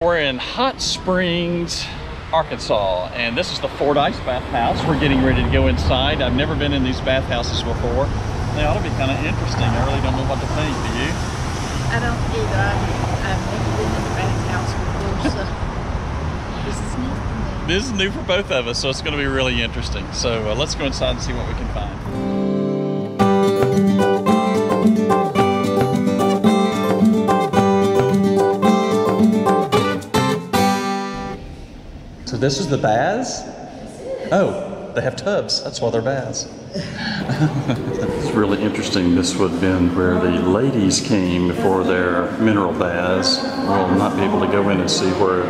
We're in Hot Springs, Arkansas, and this is the Fordyce Bathhouse. We're getting ready to go inside. I've never been in these bathhouses before. They ought to be kind of interesting. I really don't know what to think. Do you? I don't either. I've never been in a bathhouse before, so this is new for me. This is new for both of us, so it's going to be really interesting. So let's go inside and see what we can find. So this is the baths? Oh, they have tubs. That's why they're baths. It's really interesting. This would have been where the ladies came for their mineral baths. We'll not be able to go in and see where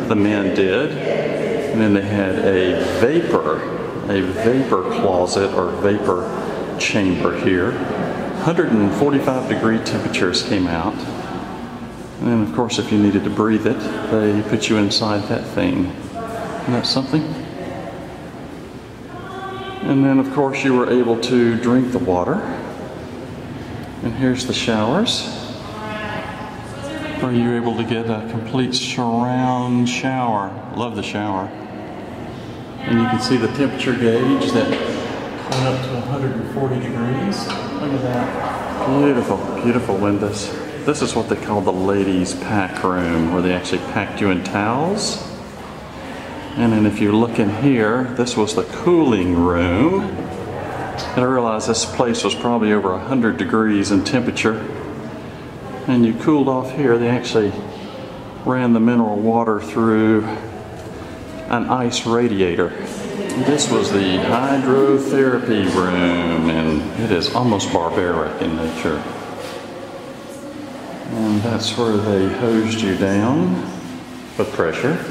the men did. And then they had a vapor closet or vapor chamber here. 145 degree temperatures came out. And then of course if you needed to breathe it, they put you inside that thing. Isn't that something? And then of course you were able to drink the water. And here's the showers, where you're able to get a complete surround shower. Love the shower. And you can see the temperature gauge that went up to 140 degrees. Look at that. Beautiful, beautiful windows. This is what they call the ladies' pack room, where they actually packed you in towels. And then if you look in here, this was the cooling room. And I realized this place was probably over 100 degrees in temperature. And you cooled off here. They actually ran the mineral water through an ice radiator. This was the hydrotherapy room, and it is almost barbaric in nature. And that's where they hosed you down with pressure.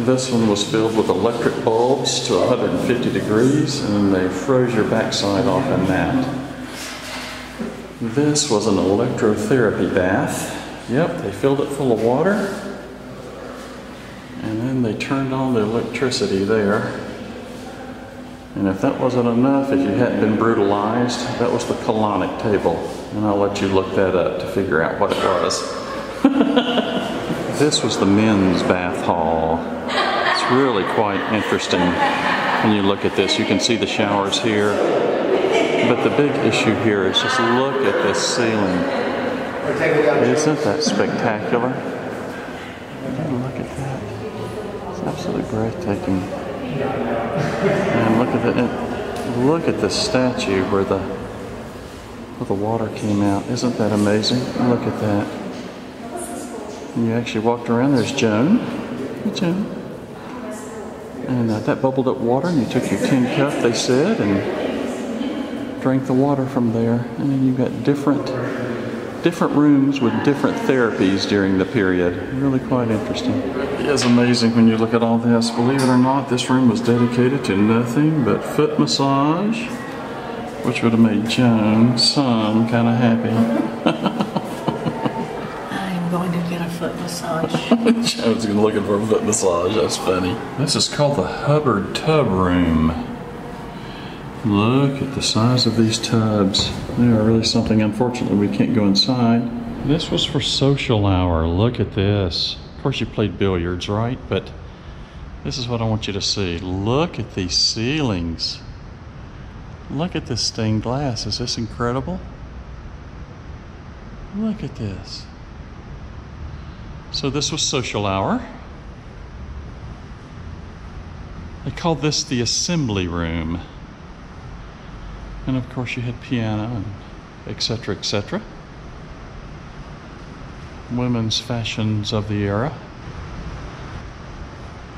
This one was filled with electric bulbs to 150 degrees, and they froze your backside off in that. This was an electrotherapy bath. Yep, they filled it full of water, and then they turned on the electricity there. And if that wasn't enough, if you hadn't been brutalized, that was the colonic table. And I'll let you look that up to figure out what it was. This was the men's bath hall. It's really quite interesting when you look at this. You can see the showers here. But the big issue here is just look at this ceiling. Isn't that spectacular? Look at that. It's absolutely breathtaking. And look at the statue where the water came out. Isn't that amazing? Look at that. And you actually walked around. There's Joan. Hey, Joan. And that bubbled up water, and you took your tin cup, they said, and drank the water from there. And then you've got different rooms with different therapies during the period. Really quite interesting. It is amazing when you look at all this. Believe it or not, this room was dedicated to nothing but foot massage, which would have made Joan some kind of happy. I'm going to get a foot massage. Joan's looking for a foot massage. That's funny. This is called the Hubbard Tub Room. Look at the size of these tubs. They are really something. Unfortunately, we can't go inside. This was for social hour. Look at this. Of course, you played billiards, right? But this is what I want you to see. Look at these ceilings. Look at this stained glass. Is this incredible? Look at this. So this was social hour. They called this the assembly room. And of course you had piano and etc., etc. Women's fashions of the era.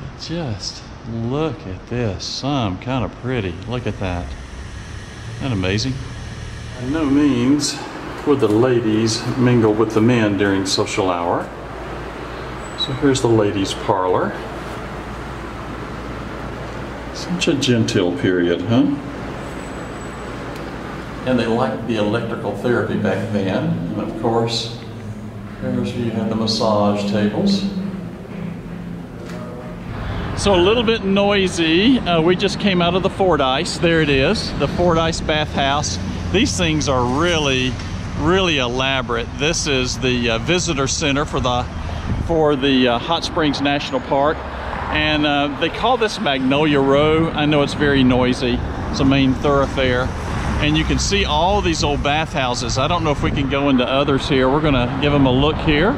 But just look at this. Some kind of pretty. Look at that. Isn't that amazing? By no means would the ladies mingle with the men during social hour. So here's the ladies' parlor. Such a genteel period, huh? And they liked the electrical therapy back then. And of course, there's where you had the massage tables. So a little bit noisy. We just came out of the Fordyce. There it is, the Fordyce Bathhouse. These things are really really elaborate. This is the visitor center for the Hot Springs National Park, and they call this Magnolia Row. I know it's very noisy. It's a main thoroughfare, and you can see all these old bathhouses. I don't know if we can go into others here. We're gonna give them a look here.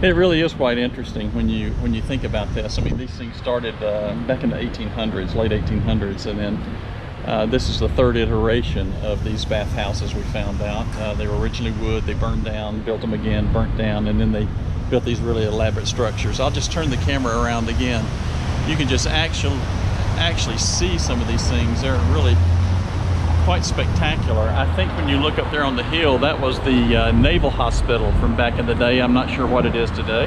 It really is quite interesting when you think about this. I mean, these things started back in the 1800s, late 1800s, and then this is the third iteration of these bathhouses we found out. They were originally wood, they burned down, built them again, burnt down, and then they built these really elaborate structures. I'll just turn the camera around again. You can just actually see some of these things. They're really quite spectacular. I think when you look up there on the hill, that was the Naval Hospital from back in the day. I'm not sure what it is today.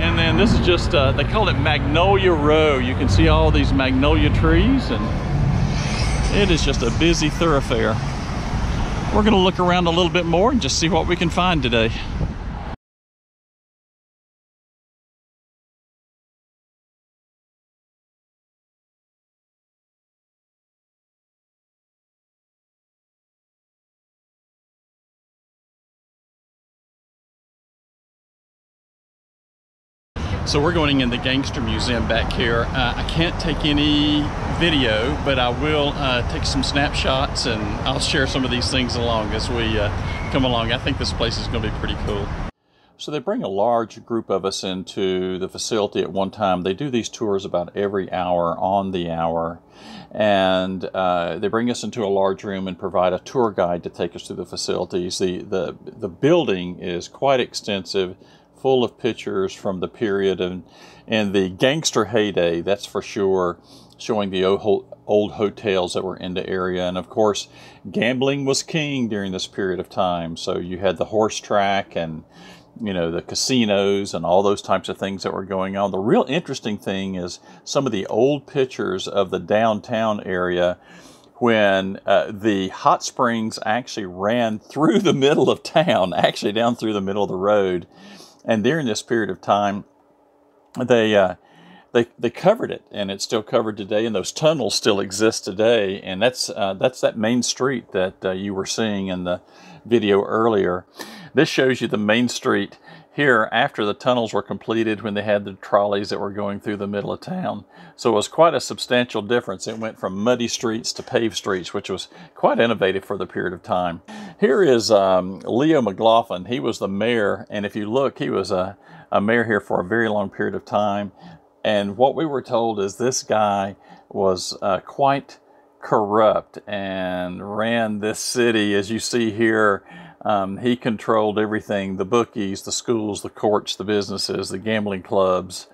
And then this is just, they call it Magnolia Row. You can see all these magnolia trees, and it is just a busy thoroughfare. We're gonna look around a little bit more and just see what we can find today. So we're going in the Gangster Museum back here. I can't take any video, but I will take some snapshots, and I'll share some of these things along as we come along. I think this place is going to be pretty cool. So they bring a large group of us into the facility at one time. They do these tours about every hour on the hour, and they bring us into a large room and provide a tour guide to take us through the facilities. The building is quite extensive, full of pictures from the period and the gangster heyday, that's for sure, showing the old hotels that were in the area. And of course, gambling was king during this period of time. So you had the horse track and, you know, the casinos and all those types of things that were going on. The real interesting thing is some of the old pictures of the downtown area when the hot springs actually ran through the middle of town, actually down through the middle of the road. And during this period of time, they covered it, and it's still covered today, and those tunnels still exist today. And that's that main street that you were seeing in the video earlier. This shows you the main street here after the tunnels were completed, when they had the trolleys that were going through the middle of town. So it was quite a substantial difference. It went from muddy streets to paved streets, which was quite innovative for the period of time. Here is Leo McLaughlin. He was the mayor, and if you look, he was a mayor here for a very long period of time. And what we were told is this guy was quite corrupt and ran this city. As you see here, he controlled everything: the bookies, the schools, the courts, the businesses, the gambling clubs.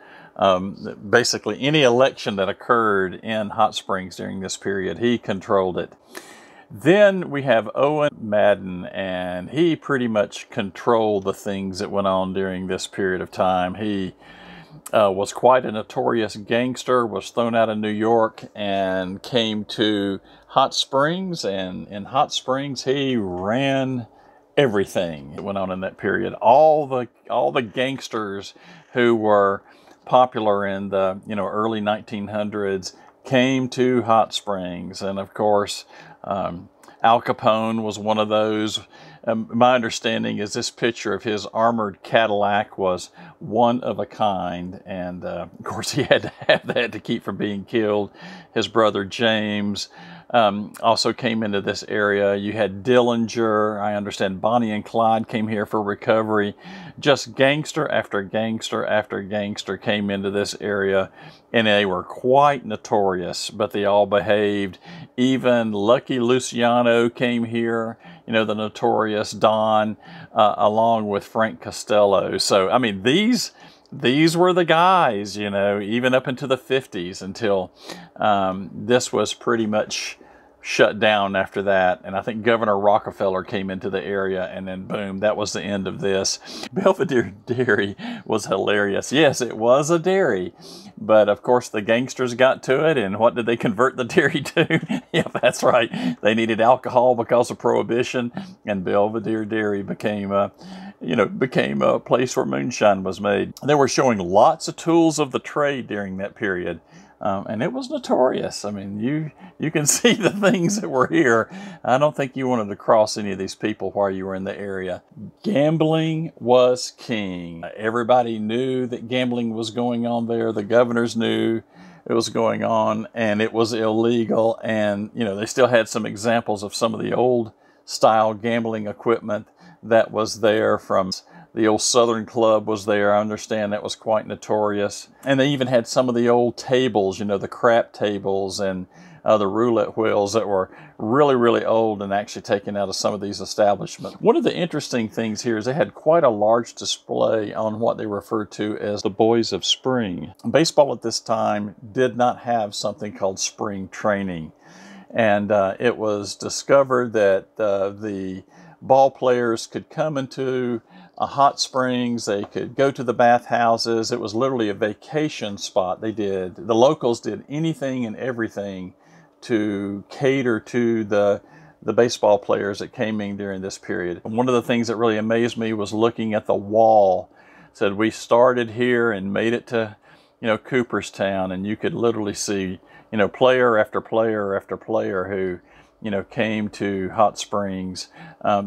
Basically any election that occurred in Hot Springs during this period, he controlled it. Then we have Owen Madden, and he pretty much controlled the things that went on during this period of time. He was quite a notorious gangster, was thrown out of New York and came to Hot Springs, and in Hot Springs he ran everything that went on in that period. All the gangsters who were popular in the early 1900s came to Hot Springs, and of course Al Capone was one of those. My understanding is this picture of his armored Cadillac was one of a kind, and of course he had to have that to keep from being killed. His brother James also came into this area. You had Dillinger. I understand Bonnie and Clyde came here for recovery. Just gangster after gangster after gangster came into this area, and they were quite notorious, but they all behaved. Even Lucky Luciano came here, the notorious Don, along with Frank Costello. So, I mean, these were the guys, even up into the 50s, until this was pretty much shut down after that. And I think Governor Rockefeller came into the area, and then boom, that was the end of this. Belvedere Dairy was hilarious. Yes, it was a dairy, but of course the gangsters got to it, and what did they convert the dairy to? Yeah, that's right. They needed alcohol because of Prohibition, and Belvedere Dairy became a place where moonshine was made. They were showing lots of tools of the trade during that period. And it was notorious. I mean, you can see the things that were here. I don't think you wanted to cross any of these people while you were in the area. Gambling was king. Everybody knew that gambling was going on there. The governors knew it was going on, and it was illegal. And, you know, they still had some examples of some of the old style gambling equipment that was there from the old Southern Club was there. I understand that was quite notorious. And they even had some of the old tables, you know, the crap tables and the roulette wheels that were really, really old and actually taken out of some of these establishments. One of the interesting things here is they had quite a large display on what they referred to as the Boys of Spring. Baseball at this time did not have something called spring training. And it was discovered that the ball players could come into hot springs, they could go to the bathhouses. It was literally a vacation spot. The locals did anything and everything to cater to the baseball players that came in during this period. And one of the things that really amazed me was looking at the wall. It said we started here and made it to, you know, Cooperstown, and you could literally see, you know, player after player after player who, you know, came to Hot Springs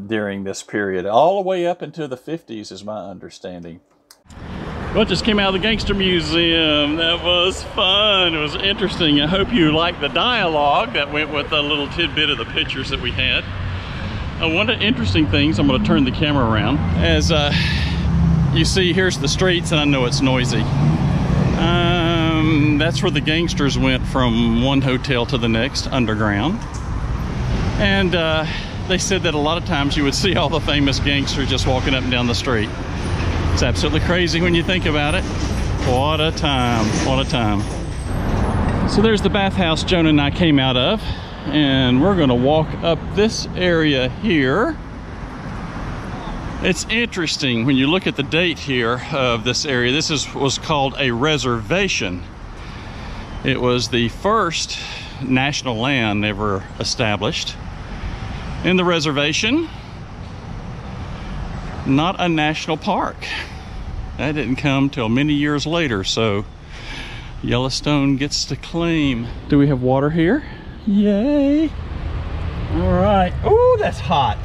during this period. All the way up into the 50s is my understanding. Well, it just came out of the Gangster Museum. That was fun. It was interesting. I hope you liked the dialogue that went with a little tidbit of the pictures that we had. One of the interesting things, I'm going to turn the camera around. As you see, here's the streets, and I know it's noisy. That's where the gangsters went from one hotel to the next, underground. And they said that a lot of times you would see all the famous gangsters just walking up and down the street. It's absolutely crazy when you think about it. What a time, what a time. So there's the bathhouse Joan and I came out of, and we're gonna walk up this area here. It's interesting when you look at the date here of this area. This was called a reservation. It was the first national land ever established in the reservation, not a national park. That didn't come till many years later, so Yellowstone gets to claim. Do we have water here? Yay! All right. Oh, that's hot.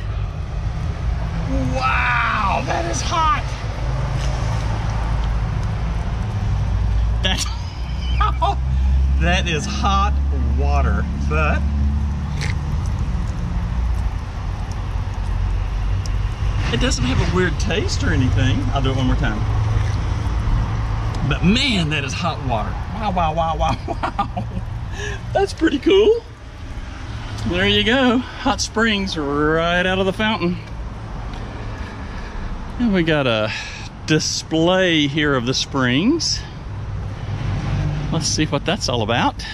Wow, that is hot. That is hot water. But it doesn't have a weird taste or anything. I'll do it one more time. But man, that is hot water. Wow, wow, wow, wow, wow. That's pretty cool. There you go. Hot springs right out of the fountain. And we got a display here of the springs. Let's see what that's all about.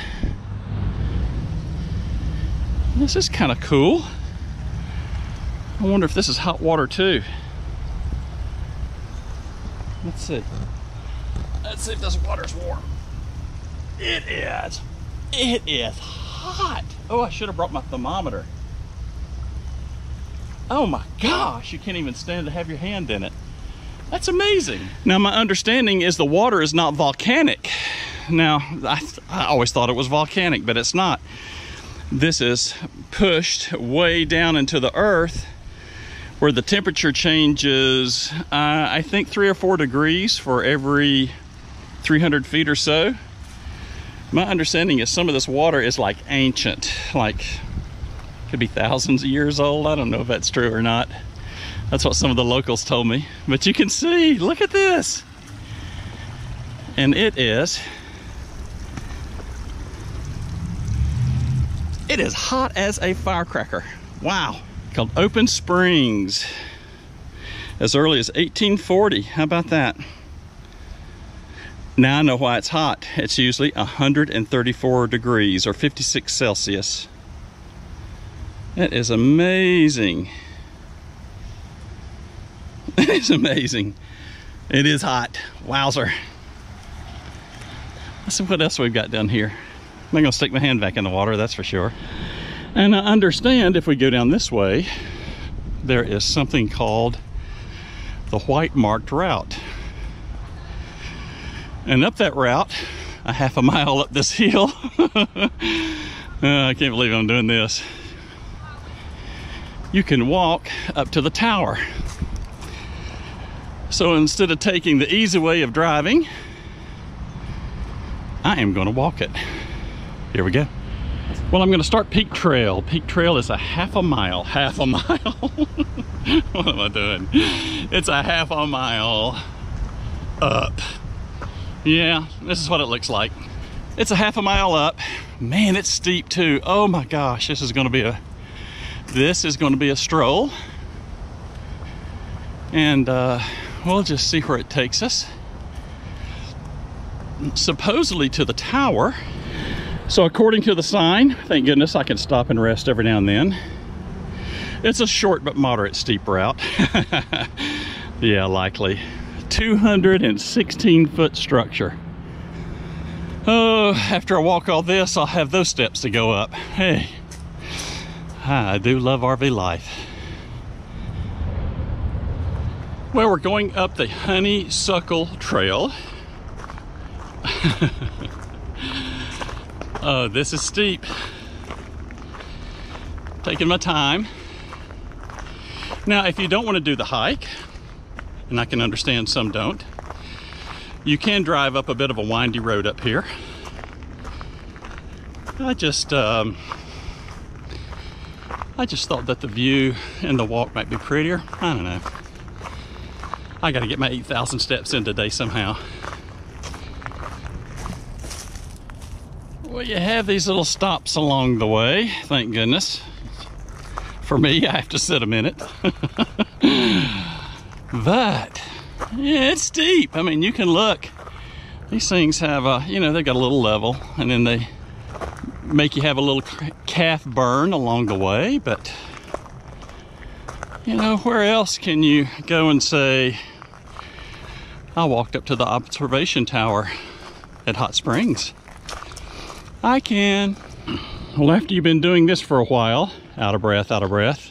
This is kind of cool. I wonder if this is hot water too. Let's see. Let's see if this water's warm. It is. It is hot. Oh, I should have brought my thermometer. Oh my gosh, you can't even stand to have your hand in it. That's amazing. Now, my understanding is the water is not volcanic. Now, I always thought it was volcanic, but it's not. This is pushed way down into the earth where the temperature changes, I think 3 or 4 degrees for every 300 feet or so. My understanding is some of this water is like ancient, like could be thousands of years old. I don't know if that's true or not. That's what some of the locals told me. But you can see, look at this. And it is hot as a firecracker. Wow. Called Open Springs. As early as 1840. How about that? Now I know why it's hot. It's usually 134 degrees or 56 Celsius. That is amazing. It is amazing. It is hot. Wowzer. Let's see what else we've got down here. I'm not gonna stick my hand back in the water, that's for sure. And I understand if we go down this way, there is something called the White Marked Route. And up that route, a half a mile up this hill. I can't believe I'm doing this. You can walk up to the tower. So instead of taking the easy way of driving, I am going to walk it. Here we go. Well, I'm going to start Peak Trail. Peak Trail is a half a mile. Half a mile. What am I doing? It's a half a mile up. Yeah, this is what it looks like. It's a half a mile up. Man, it's steep too. Oh my gosh, this is going to be a stroll. And we'll just see where it takes us. Supposedly to the tower. So according to the sign, thank goodness I can stop and rest every now and then. It's a short but moderate steep route. Yeah, likely. 216-foot structure. Oh, after I walk all this, I'll have those steps to go up. Hey, I do love RV life. Well, we're going up the Honeysuckle Trail. Oh, this is steep. Taking my time. Now, if you don't want to do the hike, and I can understand some don't, you can drive up a bit of a windy road up here. I just thought that the view and the walk might be prettier. I don't know. I got to get my 8,000 steps in today somehow. Well, you have these little stops along the way, thank goodness. For me, I have to sit a minute. But, yeah, it's steep. I mean, you can look. These things have a, you know, they got a little level, and then they make you have a little calf burn along the way. But, you know, where else can you go and say, I walked up to the observation tower at Hot Springs? I can. Well, after you've been doing this for a while, out of breath,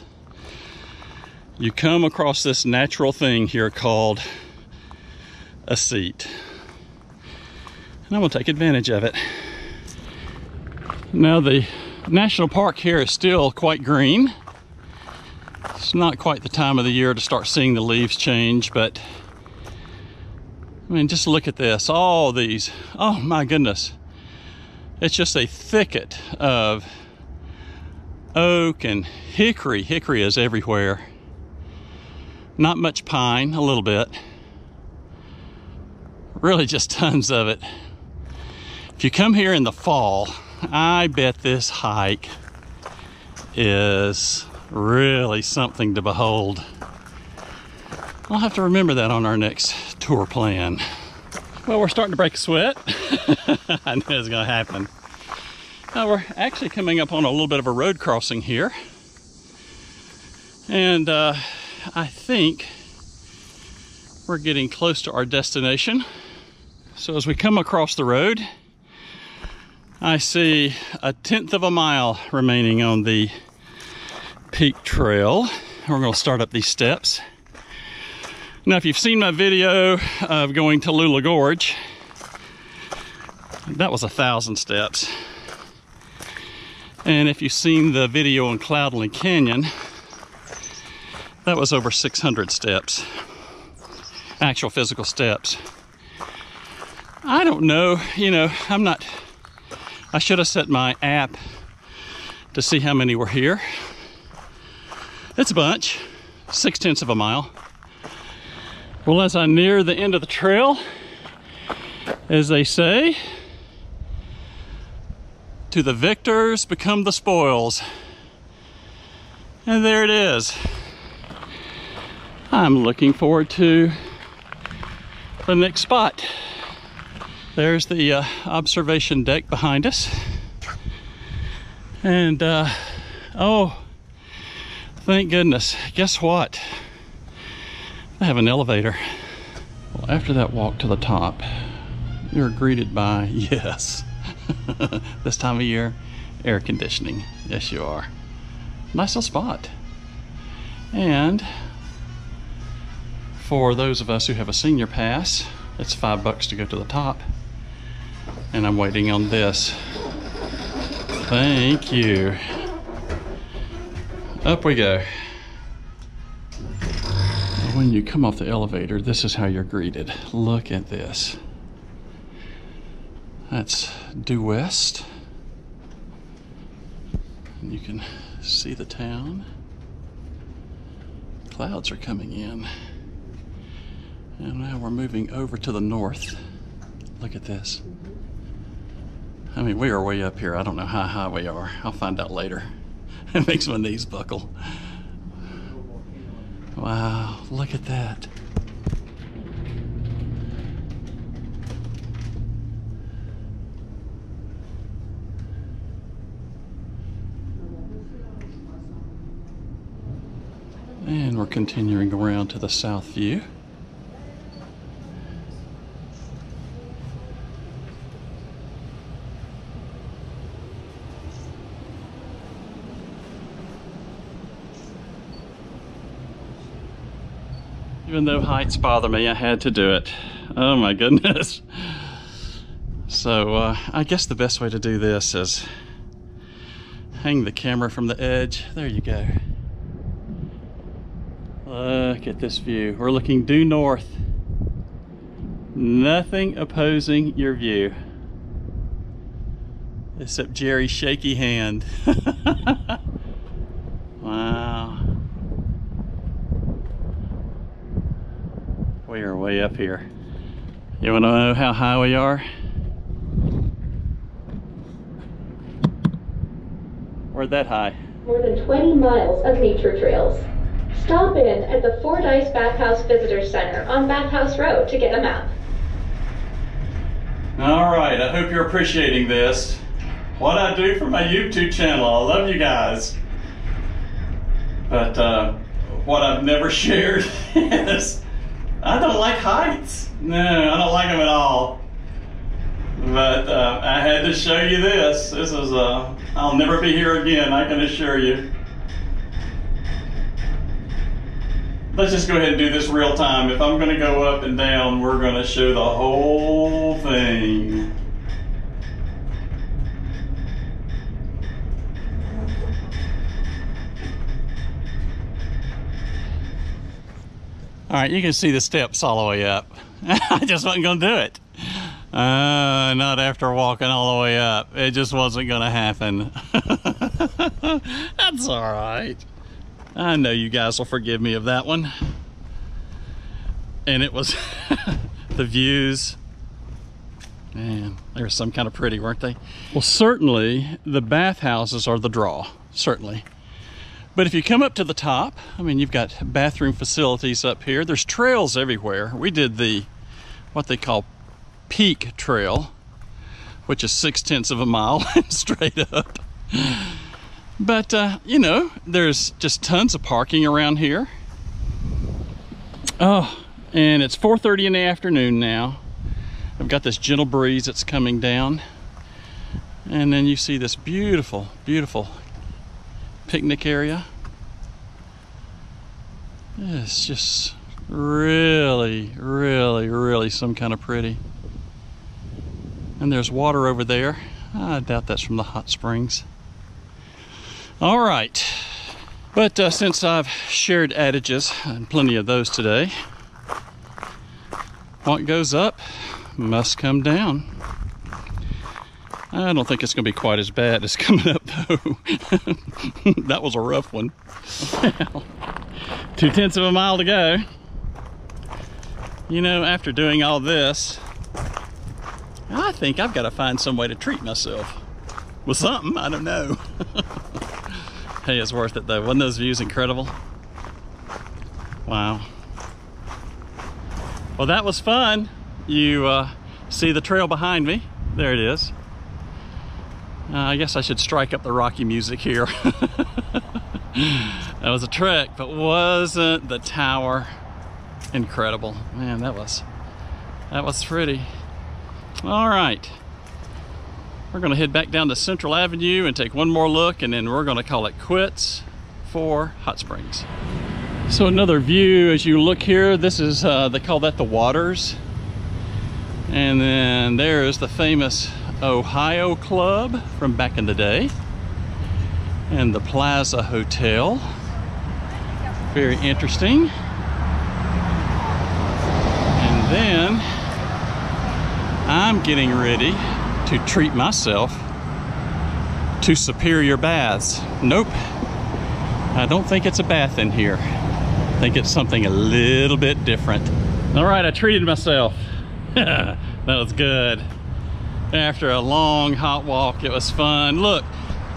you come across this natural thing here called a seat. And I'm gonna take advantage of it. Now, the national park here is still quite green. It's not quite the time of the year to start seeing the leaves change, but I mean, just look at this, all these, oh my goodness. It's just a thicket of oak and hickory. Hickory is everywhere. Not much pine, a little bit. Really just tons of it. If you come here in the fall, I bet this hike is really something to behold. I'll have to remember that on our next tour plan. Well, we're starting to break a sweat. I knew it was going to happen. Now, we're actually coming up on a little bit of a road crossing here. And I think we're getting close to our destination. So as we come across the road, I see 1/10 of a mile remaining on the Peak Trail. We're going to start up these steps. Now, if you've seen my video of going to Lula Gorge, that was 1,000 steps. And if you've seen the video on Cloudland Canyon, that was over 600 steps, actual physical steps. I don't know, you know, I should have set my app to see how many were here. It's a bunch, 6/10 of a mile. Well, as I near the end of the trail, as they say, to the victors become the spoils. And there it is. I'm looking forward to the next spot. There's the observation deck behind us. And, oh, thank goodness. Guess what? I have an elevator. Well, after that walk to the top, you're greeted by, yes, this time of year, air conditioning. Yes, you are. Nice little spot. And for those of us who have a senior pass, it's $5 to go to the top. And I'm waiting on this. Thank you. Up we go. When you come off the elevator, this is how you're greeted. Look at this. That's due west. And you can see the town. Clouds are coming in. And now we're moving over to the north. Look at this. I mean, we are way up here. I don't know how high we are. I'll find out later. It makes my knees buckle. Wow, look at that. And we're continuing around to the south view. Even though heights bother me, I had to do it. Oh my goodness. So I guess the best way to do this is hang the camera from the edge. There you go. Look at this view. We're looking due north. Nothing opposing your view. Except Jerry's shaky hand. Wow. We are way up here. You want to know how high we are? We're that high. More than 20 miles of nature trails. Stop in at the Fordyce Bathhouse Visitor Center on Bathhouse Row to get a map. All right, I hope you're appreciating this. What I do for my YouTube channel. I love you guys. But what I've never shared is I don't like heights. No, I don't like them at all. But I had to show you this. This is, I'll never be here again, I can assure you. Let's just go ahead and do this real time. If I'm gonna go up and down, we're gonna show the whole thing. All right, you can see the steps all the way up. I just wasn't gonna do it. Not after walking all the way up. It just wasn't gonna happen. That's all right. I know you guys will forgive me of that one. And it was the views. Man, they were some kind of pretty, weren't they? Well, certainly the bathhouses are the draw, certainly. But if you come up to the top, I mean, you've got bathroom facilities up here. There's trails everywhere. We did the, what they call Peak Trail, which is 0.6 of a mile straight up. But, you know, there's just tons of parking around here. Oh, and it's 4:30 in the afternoon now. I've got this gentle breeze that's coming down. And then you see this beautiful, beautiful picnic area. It's just really, really, really some kind of pretty. And there's water over there. I doubt that's from the hot springs. All right, but since I've shared adages, and plenty of those today, what goes up must come down. I don't think it's going to be quite as bad as coming up, though. That was a rough one. 0.2 of a mile to go. You know, after doing all this, I think I've got to find some way to treat myself with something. I don't know. Hey, it's worth it though. Wasn't those views incredible? Wow. Well, that was fun. You see the trail behind me? There it is. I guess I should strike up the Rocky music here. That was a trek, but wasn't the tower incredible? Man, that was pretty. All right. We're gonna head back down to Central Avenue and take one more look, and then we're gonna call it quits for Hot Springs. So another view as you look here, this is, they call that the Waters. And then there's the famous Ohio Club from back in the day. And the Plaza Hotel. Very interesting. And then I'm getting ready to treat myself to Superior Baths. Nope, I don't think it's a bath in here. I think it's something a little bit different. All right, I treated myself. That was good. After a long hot walk, it was fun. Look,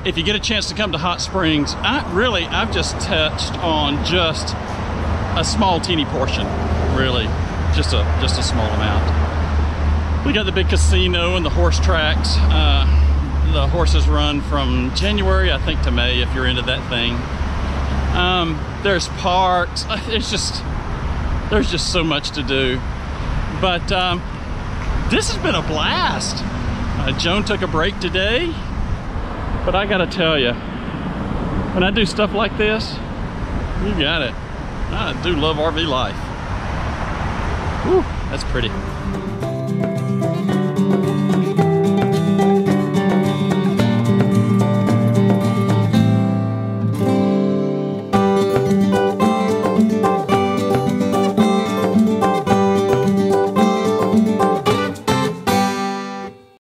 if you get a chance to come to Hot Springs, I've just touched on just a small teeny portion, really, just a small amount. We got the big casino and the horse tracks. The horses run from January, I think, to May if you're into that thing. There's parks. There's just so much to do. But this has been a blast. Joan took a break today, but I gotta tell you, when I do stuff like this, you got it. I do love RV life. Whew, that's pretty.